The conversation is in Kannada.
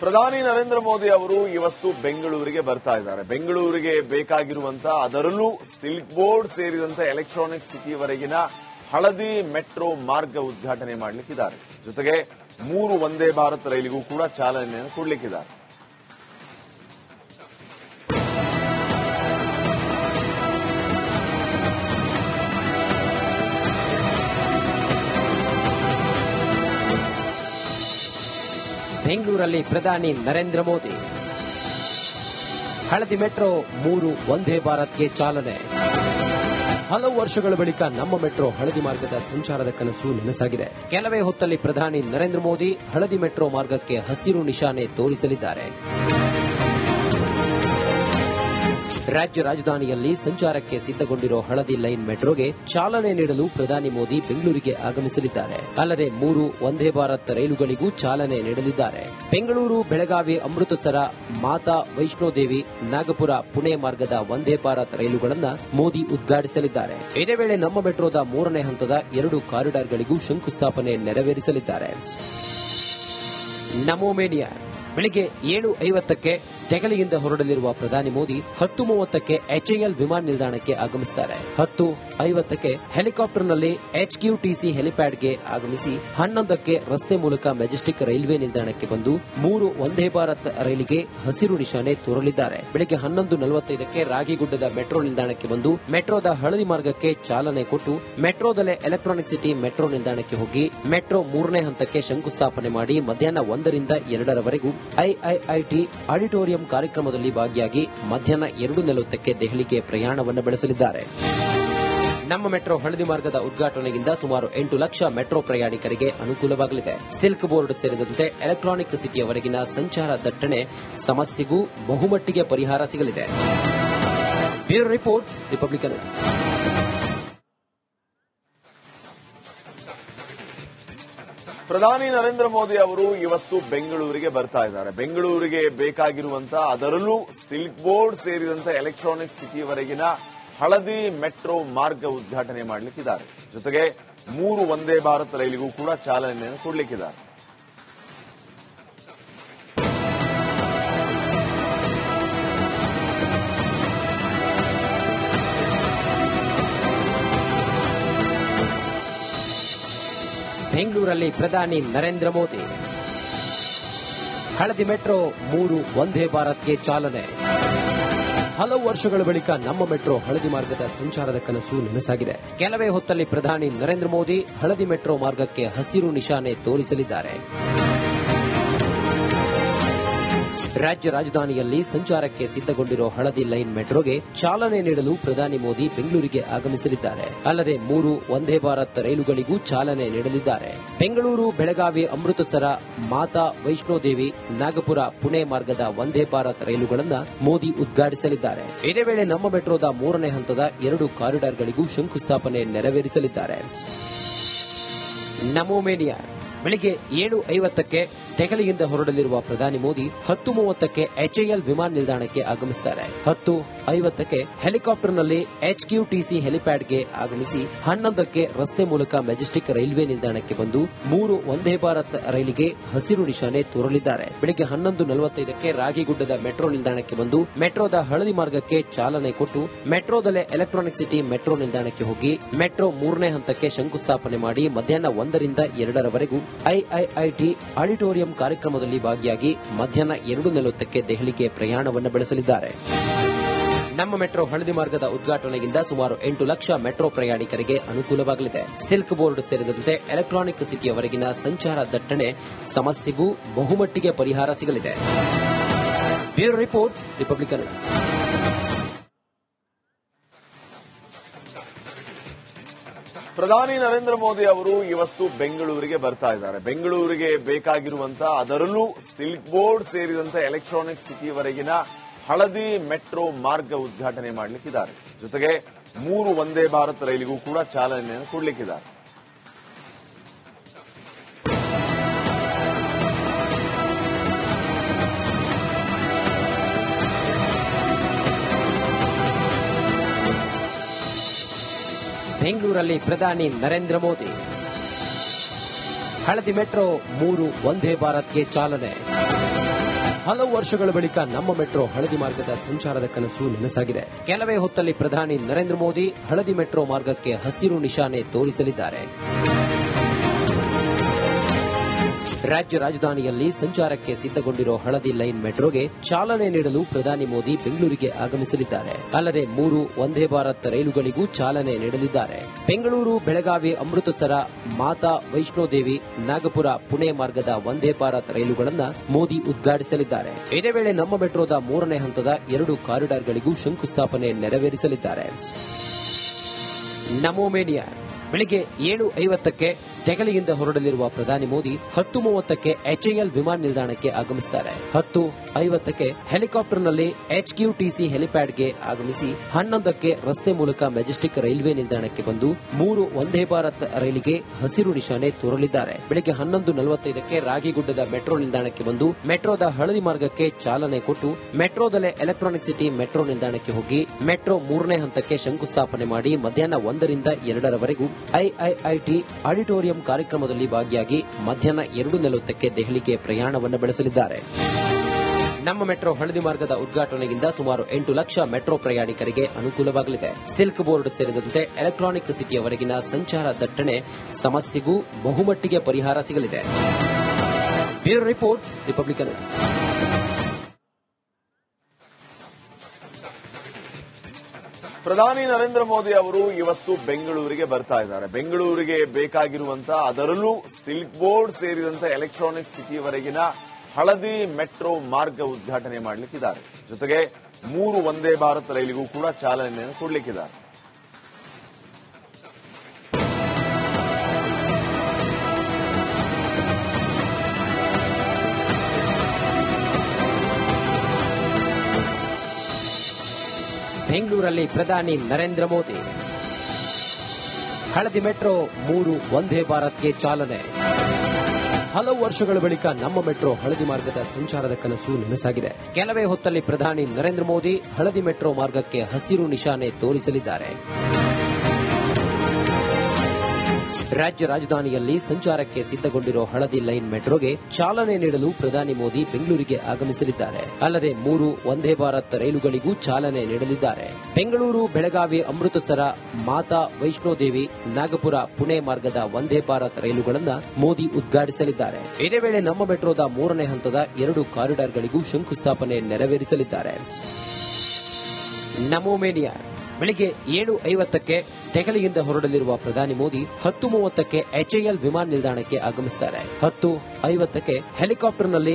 ಪ್ರಧಾನಿ ನರೇಂದ್ರ ಮೋದಿ ಅವರು ಇವತ್ತು ಬೆಂಗಳೂರಿಗೆ ಬರ್ತಾ ಇದ್ದಾರೆ. ಬೆಂಗಳೂರಿಗೆ ಬೇಕಾಗಿರುವಂತಹ ಅದರಲ್ಲೂ ಸಿಲ್ಕ್ ಬೋರ್ಡ್ ಸೇರಿದಂತೆ ಎಲೆಕ್ಟ್ರಾನಿಕ್ ಸಿಟಿವರೆಗಿನ ಹಳದಿ ಮೆಟ್ರೋ ಮಾರ್ಗ ಉದ್ಘಾಟನೆ ಮಾಡಲಿಕ್ಕಿದ್ದಾರೆ. ಜೊತೆಗೆ 3 ವಂದೇ ಭಾರತ್ ರೈಲಿಗೂ ಕೂಡ ಚಾಲನೆಯನ್ನು ಕೊಡಲಿಕ್ಕಿದ್ದಾರೆ. ಬೆಂಗಳೂರಲ್ಲಿ ಪ್ರಧಾನಿ ನರೇಂದ್ರ ಮೋದಿ ಹಳದಿ ಮೆಟ್ರೋ 3 ವಂದೇ ಭಾರತ್ಗೆ ಚಾಲನೆ. ಹಲವು ವರ್ಷಗಳ ಬಳಿಕ ನಮ್ಮ ಮೆಟ್ರೋ ಹಳದಿ ಮಾರ್ಗದ ಸಂಚಾರದ ಕನಸು ನನಸಾಗಿದೆ. ಕೆಲವೇ ಹೊತ್ತಲ್ಲಿ ಪ್ರಧಾನಿ ನರೇಂದ್ರ ಮೋದಿ ಹಳದಿ ಮೆಟ್ರೋ ಮಾರ್ಗಕ್ಕೆ ಹಸಿರು ನಿಶಾನೆ ತೋರಿಸಲಿದ್ದಾರೆ. ರಾಜ್ಯ ರಾಜಧಾನಿಯಲ್ಲಿ ಸಂಚಾರಕ್ಕೆ ಸಿದ್ಧಗೊಂಡಿರೋ ಹಳದಿ ಲೈನ್ ಮೆಟ್ರೋಗೆ ಚಾಲನೆ ನೀಡಲು ಪ್ರಧಾನಿ ಮೋದಿ ಬೆಂಗಳೂರಿಗೆ ಆಗಮಿಸಲಿದ್ದಾರೆ. ಅಲ್ಲದೆ 3 ವಂದೇ ಭಾರತ್ ರೈಲುಗಳಿಗೂ ಚಾಲನೆ ನೀಡಲಿದ್ದಾರೆ. ಬೆಂಗಳೂರು, ಬೆಳಗಾವಿ, ಅಮೃತಸರ, ಮಾತಾ ವೈಷ್ಣೋದೇವಿ, ನಾಗಪುರ, ಪುಣೆ ಮಾರ್ಗದ ವಂದೇ ಭಾರತ್ ರೈಲುಗಳನ್ನು ಮೋದಿ ಉದ್ಘಾಟಿಸಲಿದ್ದಾರೆ. ಇದೇ ವೇಳೆ ನಮ್ಮ ಮೆಟ್ರೋದ 3ನೇ ಹಂತದ 2 ಕಾರಿಡಾರ್ಗಳಿಗೂ ಶಂಕುಸ್ಥಾಪನೆ ನೆರವೇರಿಸಲಿದ್ದಾರೆ. ನಮೋ ಮೇನಿಯಾ ಬೆಳಿಗ್ಗೆ 7:50ಕ್ಕೆ ದೆಹಲಿಯಿಂದ ಹೊರಡಲಿರುವ ಪ್ರಧಾನಿ ಮೋದಿ 10:30ಕ್ಕೆ ಎಚ್ಎಎಲ್ ವಿಮಾನ ನಿಲ್ದಾಣಕ್ಕೆ ಆಗಮಿಸುತ್ತಾರೆ. 10:50ಕ್ಕೆ ಹೆಲಿಕಾಪ್ಟರ್ನಲ್ಲಿ ಎಚ್ಕ್ಯೂಟಿಸಿ ಹೆಲಿಪ್ಯಾಡ್ಗೆ ಆಗಮಿಸಿ 11ಕ್ಕೆ ರಸ್ತೆ ಮೂಲಕ ಮೆಜೆಸ್ಟಿಕ್ ರೈಲ್ವೆ ನಿಲ್ದಾಣಕ್ಕೆ ಬಂದು 3 ವಂದೇ ಭಾರತ್ ರೈಲಿಗೆ ಹಸಿರು ನಿಶಾನೆ ತೋರಲಿದ್ದಾರೆ. ಬೆಳಗ್ಗೆ 11:45ಕ್ಕೆ ರಾಗಿಗುಡ್ಡದ ಮೆಟ್ರೋ ನಿಲ್ದಾಣಕ್ಕೆ ಬಂದು ಮೆಟ್ರೋದ ಹಳದಿ ಮಾರ್ಗಕ್ಕೆ ಚಾಲನೆ ಕೊಟ್ಟು ಮೆಟ್ರೋದಲ್ಲೇ ಎಲೆಕ್ಟ್ರಾನಿಕ್ ಸಿಟಿ ಮೆಟ್ರೋ ನಿಲ್ದಾಣಕ್ಕೆ ಹೋಗಿ ಮೆಟ್ರೋ 3ನೇ ಹಂತಕ್ಕೆ ಶಂಕುಸ್ಥಾಪನೆ ಮಾಡಿ ಮಧ್ಯಾಹ್ನ 1ರಿಂದ 2ರವರೆಗೂ ಐಐಐಟಿ ಆಡಿಟೋರಿಯಂ ಕಾರ್ಯಕ್ರಮದಲ್ಲಿ ಭಾಗಿಯಾಗಿ ಮಧ್ಯಾಹ್ನ 2:40ಕ್ಕೆ ದೆಹಲಿಗೆ ಪ್ರಯಾಣವನ್ನು ಬೆಳೆಸಲಿದ್ದಾರೆ. ನಮ್ಮ ಮೆಟ್ರೋ ಹಳದಿ ಮಾರ್ಗದ ಉದ್ಘಾಟನೆಯಿಂದ ಸುಮಾರು 8 ಲಕ್ಷ ಮೆಟ್ರೋ ಪ್ರಯಾಣಿಕರಿಗೆ ಅನುಕೂಲವಾಗಲಿದೆ. ಸಿಲ್ಕ್ ಬೋರ್ಡ್ ಸೇರಿದಂತೆ ಎಲೆಕ್ಟ್ರಾನಿಕ್ ಸಿಟಿಯವರೆಗಿನ ಸಂಚಾರ ದಟ್ಟಣೆ ಸಮಸ್ಯೆಗೂ ಬಹುಮಟ್ಟಿಗೆ ಪರಿಹಾರ ಸಿಗಲಿದೆ. Bureau report, Republican. ಪ್ರಧಾನಿ ನರೇಂದ್ರ ಮೋದಿ ಅವರು ಇವತ್ತು ಬೆಂಗಳೂರಿಗೆ ಬರ್ತಾ ಇದ್ದಾರೆ. ಬೆಂಗಳೂರಿಗೆ ಬೇಕಾಗಿರುವಂತಹ ಅದರಲ್ಲೂ ಸಿಲ್ಕ್ ಬೋರ್ಡ್ ಸೇರಿದಂತೆ ಎಲೆಕ್ಟ್ರಾನಿಕ್ ಸಿಟಿವರೆಗಿನ ಹಳದಿ ಮೆಟ್ರೋ ಮಾರ್ಗ ಉದ್ಘಾಟನೆ ಮಾಡಲಿಕ್ಕಿದ್ದಾರೆ. ಜೊತೆಗೆ 3 ವಂದೇ ಭಾರತ್ ರೈಲಿಗೂ ಕೂಡ ಚಾಲನೆಯನ್ನು ಕೊಡಲಿಕ್ಕಿದ್ದಾರೆ. ಬೆಂಗಳೂರಲ್ಲಿ ಪ್ರಧಾನಿ ನರೇಂದ್ರ ಮೋದಿ ಹಳದಿ ಮೆಟ್ರೋ 3 ವಂದೇ ಭಾರತ್ಗೆ ಚಾಲನೆ. ಹಲವು ವರ್ಷಗಳ ಬಳಿಕ ನಮ್ಮ ಮೆಟ್ರೋ ಹಳದಿ ಮಾರ್ಗದ ಸಂಚಾರದ ಕನಸು ನನಸಾಗಿದೆ. ಕೆಲವೇ ಹೊತ್ತಲ್ಲಿ ಪ್ರಧಾನಿ ನರೇಂದ್ರ ಮೋದಿ ಹಳದಿ ಮೆಟ್ರೋ ಮಾರ್ಗಕ್ಕೆ ಹಸಿರು ನಿಶಾನೆ ತೋರಿಸಲಿದ್ದಾರೆ. ರಾಜ್ಯ ರಾಜಧಾನಿಯಲ್ಲಿ ಸಂಚಾರಕ್ಕೆ ಸಿದ್ಧಗೊಂಡಿರೋ ಹಳದಿ ಲೈನ್ ಮೆಟ್ರೋಗೆ ಚಾಲನೆ ನೀಡಲು ಪ್ರಧಾನಿ ಮೋದಿ ಬೆಂಗಳೂರಿಗೆ ಆಗಮಿಸಲಿದ್ದಾರೆ. ಅಲ್ಲದೆ 3 ವಂದೇ ಭಾರತ್ ರೈಲುಗಳಿಗೂ ಚಾಲನೆ ನೀಡಲಿದ್ದಾರೆ. ಬೆಂಗಳೂರು, ಬೆಳಗಾವಿ, ಅಮೃತಸರ, ಮಾತಾ ವೈಷ್ಣೋದೇವಿ, ನಾಗಪುರ, ಪುಣೆ ಮಾರ್ಗದ ವಂದೇ ಭಾರತ್ ರೈಲುಗಳನ್ನು ಮೋದಿ ಉದ್ಘಾಟಿಸಲಿದ್ದಾರೆ. ಇದೇ ವೇಳೆ ನಮ್ಮ ಮೆಟ್ರೋದ 3ನೇ ಹಂತದ 2 ಕಾರಿಡಾರ್ಗಳಿಗೂ ಶಂಕುಸ್ಥಾಪನೆ ನೆರವೇರಿಸಲಿದ್ದಾರೆ. ನಮೋ ಮೇನಿಯಾ ಬೆಳಿಗ್ಗೆ 7:50ಕ್ಕೆ ದೆಹಲಿಯಿಂದ ಹೊರಡಲಿರುವ ಪ್ರಧಾನಿ ಮೋದಿ 10:30ಕ್ಕೆ ಎಚ್ಎಎಲ್ ವಿಮಾನ ನಿಲ್ದಾಣಕ್ಕೆ ಆಗಮಿಸುತ್ತಾರೆ. 10:50ಕ್ಕೆ ಹೆಲಿಕಾಪ್ಟರ್ನಲ್ಲಿ ಎಚ್ಕ್ಯೂಟಿಸಿ ಹೆಲಿಪ್ಯಾಡ್ಗೆ ಆಗಮಿಸಿ 11ಕ್ಕೆ ರಸ್ತೆ ಮೂಲಕ ಮೆಜೆಸ್ಟಿಕ್ ರೈಲ್ವೆ ನಿಲ್ದಾಣಕ್ಕೆ ಬಂದು 3 ವಂದೇ ಭಾರತ್ ರೈಲಿಗೆ ಹಸಿರು ನಿಶಾನೆ ತೋರಲಿದ್ದಾರೆ. ಬೆಳಗ್ಗೆ 11:45ಕ್ಕೆ ರಾಗಿಗುಡ್ಡದ ಮೆಟ್ರೋ ನಿಲ್ದಾಣಕ್ಕೆ ಬಂದು ಮೆಟ್ರೋದ ಹಳದಿ ಮಾರ್ಗಕ್ಕೆ ಚಾಲನೆ ಕೊಟ್ಟು ಮೆಟ್ರೋದಲ್ಲೇ ಎಲೆಕ್ಟ್ರಾನಿಕ್ ಸಿಟಿ ಮೆಟ್ರೋ ನಿಲ್ದಾಣಕ್ಕೆ ಹೋಗಿ ಮೆಟ್ರೋ 3ನೇ ಹಂತಕ್ಕೆ ಶಂಕುಸ್ಥಾಪನೆ ಮಾಡಿ ಮಧ್ಯಾಹ್ನ 1ರಿಂದ 2ರವರೆಗೂ ಐಐಐಟಿ ಆಡಿಟೋರಿಯಂ ಕಾರ್ಯಕ್ರಮದಲ್ಲಿ ಭಾಗಿಯಾಗಿ ಮಧ್ಯಾಹ್ನ 2:40ಕ್ಕೆ ದೆಹಲಿಗೆ ಪ್ರಯಾಣವನ್ನು ಬೆಳೆಸಲಿದ್ದಾರೆ. ನಮ್ಮ ಮೆಟ್ರೋ ಹಳದಿ ಮಾರ್ಗದ ಉದ್ಘಾಟನೆಯಿಂದ ಸುಮಾರು 8 ಲಕ್ಷ ಮೆಟ್ರೋ ಪ್ರಯಾಣಿಕರಿಗೆ ಅನುಕೂಲವಾಗಲಿದೆ. ಸಿಲ್ಕ್ ಬೋರ್ಡ್ ಸೇರಿದಂತೆ ಎಲೆಕ್ಟ್ರಾನಿಕ್ ಸಿಟಿಯವರೆಗಿನ ಸಂಚಾರ ದಟ್ಟಣೆ ಸಮಸ್ಯೆಗೂ ಬಹುಮಟ್ಟಿಗೆ ಪರಿಹಾರ ಸಿಗಲಿದೆ. Bureau report, Republican. ಪ್ರಧಾನಿ ನರೇಂದ್ರ ಮೋದಿ ಅವರು ಇವತ್ತು ಬೆಂಗಳೂರಿಗೆ ಬರ್ತಾ ಇದ್ದಾರೆ. ಬೆಂಗಳೂರಿಗೆ ಬೇಕಾಗಿರುವಂತಹ ಅದರಲ್ಲೂ ಸಿಲ್ಕ್ ಬೋರ್ಡ್ ಸೇರಿದಂತೆ ಎಲೆಕ್ಟ್ರಾನಿಕ್ ಸಿಟಿವರೆಗಿನ ಹಳದಿ ಮೆಟ್ರೋ ಮಾರ್ಗ ಉದ್ಘಾಟನೆ ಮಾಡಲಿಕ್ಕಿದ್ದಾರೆ. ಜೊತೆಗೆ 3 ವಂದೇ ಭಾರತ್ ರೈಲಿಗೂ ಕೂಡ ಚಾಲನೆಯನ್ನು ಕೊಡಲಿಕ್ಕಿದ್ದಾರೆ. ಬೆಂಗಳೂರಲ್ಲಿ ಪ್ರಧಾನಿ ನರೇಂದ್ರ ಮೋದಿ ಹಳದಿ ಮೆಟ್ರೋ 3 ವಂದೇ ಭಾರತ್ಗೆ ಚಾಲನೆ. ಹಲವು ವರ್ಷಗಳ ಬಳಿಕ ನಮ್ಮ ಮೆಟ್ರೋ ಹಳದಿ ಮಾರ್ಗದ ಸಂಚಾರದ ಕನಸು ನನಸಾಗಿದೆ. ಕೆಲವೇ ಹೊತ್ತಲ್ಲಿ ಪ್ರಧಾನಿ ನರೇಂದ್ರ ಮೋದಿ ಹಳದಿ ಮೆಟ್ರೋ ಮಾರ್ಗಕ್ಕೆ ಹಸಿರು ನಿಶಾನೆ ತೋರಿಸಲಿದ್ದಾರೆ. ರಾಜ್ಯ ರಾಜಧಾನಿಯಲ್ಲಿ ಸಂಚಾರಕ್ಕೆ ಸಿದ್ದಗೊಂಡಿರೋ ಹಳದಿ ಲೈನ್ ಮೆಟ್ರೋಗೆ ಚಾಲನೆ ನೀಡಲು ಪ್ರಧಾನಿ ಮೋದಿ ಬೆಂಗಳೂರಿಗೆ ಆಗಮಿಸಲಿದ್ದಾರೆ. ಅಲ್ಲದೆ 3 ವಂದೇ ಭಾರತ್ ರೈಲುಗಳಿಗೂ ಚಾಲನೆ ನೀಡಲಿದ್ದಾರೆ. ಬೆಂಗಳೂರು, ಬೆಳಗಾವಿ, ಅಮೃತಸರ, ಮಾತಾ ವೈಷ್ಣೋದೇವಿ, ನಾಗಪುರ, ಪುಣೆ ಮಾರ್ಗದ ವಂದೇ ಭಾರತ್ ರೈಲುಗಳನ್ನು ಮೋದಿ ಉದ್ಘಾಟಿಸಲಿದ್ದಾರೆ. ಇದೇ ವೇಳೆ ನಮ್ಮ ಮೆಟ್ರೋದ 3ನೇ ಹಂತದ 2 ಕಾರಿಡಾರ್ಗಳಿಗೂ ಶಂಕುಸ್ಥಾಪನೆ ನೆರವೇರಿಸಲಿದ್ದಾರೆ. ನಮೋ ಮೇನಿಯಾ ಬೆಳಿಗ್ಗೆ 7:50ಕ್ಕೆ ದೆಹಲಿಯಿಂದ ಹೊರಡಲಿರುವ ಪ್ರಧಾನಿ ಮೋದಿ 10:30ಕ್ಕೆ ಎಚ್ಎಎಲ್ ವಿಮಾನ ನಿಲ್ದಾಣಕ್ಕೆ ಆಗಮಿಸುತ್ತಾರೆ. 10:50ಕ್ಕೆ ಹೆಲಿಕಾಪ್ಟರ್ನಲ್ಲಿ ಎಚ್ಕ್ಯೂಟಿಸಿ ಹೆಲಿಪ್ಯಾಡ್ಗೆ ಆಗಮಿಸಿ 11ಕ್ಕೆ ರಸ್ತೆ ಮೂಲಕ ಮೆಜೆಸ್ಟಿಕ್ ರೈಲ್ವೆ ನಿಲ್ದಾಣಕ್ಕೆ ಬಂದು 3 ವಂದೇ ಭಾರತ್ ರೈಲಿಗೆ ಹಸಿರು ನಿಶಾನೆ ತೋರಲಿದ್ದಾರೆ. ಬೆಳಗ್ಗೆ 11:45ಕ್ಕೆ ರಾಗಿಗುಡ್ಡದ ಮೆಟ್ರೋ ನಿಲ್ದಾಣಕ್ಕೆ ಬಂದು ಮೆಟ್ರೋದ ಹಳದಿ ಮಾರ್ಗಕ್ಕೆ ಚಾಲನೆ ಕೊಟ್ಟು ಮೆಟ್ರೋದಲ್ಲೇ ಎಲೆಕ್ಟ್ರಾನಿಕ್ ಸಿಟಿ ಮೆಟ್ರೋ ನಿಲ್ದಾಣಕ್ಕೆ ಹೋಗಿ ಮೆಟ್ರೋ 3ನೇ ಹಂತಕ್ಕೆ ಶಂಕುಸ್ಥಾಪನೆ ಮಾಡಿ ಮಧ್ಯಾಹ್ನ 1ರಿಂದ 2ರವರೆಗೂ ಐಐಐಟಿ ಆಡಿಟೋರಿಯಂ ಕಾರ್ಯಕ್ರಮದಲ್ಲಿ ಭಾಗಿಯಾಗಿ ಮಧ್ಯಾಹ್ನ 2:40ಕ್ಕೆ ದೆಹಲಿಗೆ ಪ್ರಯಾಣವನ್ನು ಬೆಳೆಸಲಿದ್ದಾರೆ. ನಮ್ಮ ಮೆಟ್ರೋ ಹಳದಿ ಮಾರ್ಗದ ಉದ್ಘಾಟನೆಯಿಂದ ಸುಮಾರು 8 ಲಕ್ಷ ಮೆಟ್ರೋ ಪ್ರಯಾಣಿಕರಿಗೆ ಅನುಕೂಲವಾಗಲಿದೆ. ಸಿಲ್ಕ್ ಬೋರ್ಡ್ ಸೇರಿದಂತೆ ಎಲೆಕ್ಟ್ರಾನಿಕ್ ಸಿಟಿಯವರೆಗಿನ ಸಂಚಾರ ದಟ್ಟಣೆ ಸಮಸ್ಯೆಗೂ ಬಹುಮಟ್ಟಿಗೆ ಪರಿಹಾರ ಸಿಗಲಿದೆ. Bureau report, Republican. ಪ್ರಧಾನಿ ನರೇಂದ್ರ ಮೋದಿ ಅವರು ಇವತ್ತು ಬೆಂಗಳೂರಿಗೆ ಬರ್ತಾ ಇದ್ದಾರೆ. ಬೆಂಗಳೂರಿಗೆ ಬೇಕಾಗಿರುವಂತಹ, ಅದರಲ್ಲೂ ಸಿಲ್ಕ್ ಬೋರ್ಡ್ ಸೇರಿದಂತೆ ಎಲೆಕ್ಟ್ರಾನಿಕ್ ಸಿಟಿವರೆಗಿನ ಹಳದಿ ಮೆಟ್ರೋ ಮಾರ್ಗ ಉದ್ಘಾಟನೆ ಮಾಡಲಿಕ್ಕಿದ್ದಾರೆ. ಜೊತೆಗೆ 3 ವಂದೇ ಭಾರತ್ ರೈಲಿಗೂ ಕೂಡ ಚಾಲನೆಯನ್ನು ಕೊಡಲಿಕ್ಕಿದ್ದಾರೆ. ಬೆಂಗಳೂರಲ್ಲಿ ಪ್ರಧಾನಿ ನರೇಂದ್ರ ಮೋದಿ ಹಳದಿ ಮೆಟ್ರೋ 3 ವಂದೇ ಭಾರತ್ಗೆ ಚಾಲನೆ. ಹಲವು ವರ್ಷಗಳ ಬಳಿಕ ನಮ್ಮ ಮೆಟ್ರೋ ಹಳದಿ ಮಾರ್ಗದ ಸಂಚಾರದ ಕನಸು ನನಸಾಗಿದೆ. ಕೆಲವೇ ಹೊತ್ತಲ್ಲಿ ಪ್ರಧಾನಿ ನರೇಂದ್ರ ಮೋದಿ ಹಳದಿ ಮೆಟ್ರೋ ಮಾರ್ಗಕ್ಕೆ ಹಸಿರು ನಿಶಾನೆ ತೋರಿಸಲಿದ್ದಾರೆ. ರಾಜ್ಯ ರಾಜಧಾನಿಯಲ್ಲಿ ಸಂಚಾರಕ್ಕೆ ಸಿದ್ದಗೊಂಡಿರೋ ಹಳದಿ ಲೈನ್ ಮೆಟ್ರೋಗೆ ಚಾಲನೆ ನೀಡಲು ಪ್ರಧಾನಿ ಮೋದಿ ಬೆಂಗಳೂರಿಗೆ ಆಗಮಿಸಲಿದ್ದಾರೆ. ಅಲ್ಲದೆ 3 ವಂದೇ ಭಾರತ್ ರೈಲುಗಳಿಗೂ ಚಾಲನೆ ನೀಡಲಿದ್ದಾರೆ. ಬೆಂಗಳೂರು, ಬೆಳಗಾವಿ, ಅಮೃತಸರ, ಮಾತಾ ವೈಷ್ಣೋದೇವಿ, ನಾಗಪುರ, ಪುಣೆ ಮಾರ್ಗದ ವಂದೇ ಭಾರತ್ ರೈಲುಗಳನ್ನು ಮೋದಿ ಉದ್ಘಾಟಿಸಲಿದ್ದಾರೆ. ಇದೇ ವೇಳೆ ನಮ್ಮ ಮೆಟ್ರೋದ 3ನೇ ಹಂತದ 2 ಕಾರಿಡಾರ್ಗಳಿಗೂ ಶಂಕುಸ್ಥಾಪನೆ ನೆರವೇರಿಸಲಿದ್ದಾರೆ. ನಮೋ ಮೇನಿಯಾ ಬೆಳಿಗ್ಗೆ 7:50ಕ್ಕೆ ದೆಹಲಿಯಿಂದ ಹೊರಡಲಿರುವ ಪ್ರಧಾನಿ ಮೋದಿ 10:30ಕ್ಕೆ ಎಚ್ಎಎಲ್ ವಿಮಾನ ನಿಲ್ದಾಣಕ್ಕೆ ಆಗಮಿಸುತ್ತಾರೆ. 10:50ಕ್ಕೆ ಹೆಲಿಕಾಪ್ಟರ್ನಲ್ಲಿ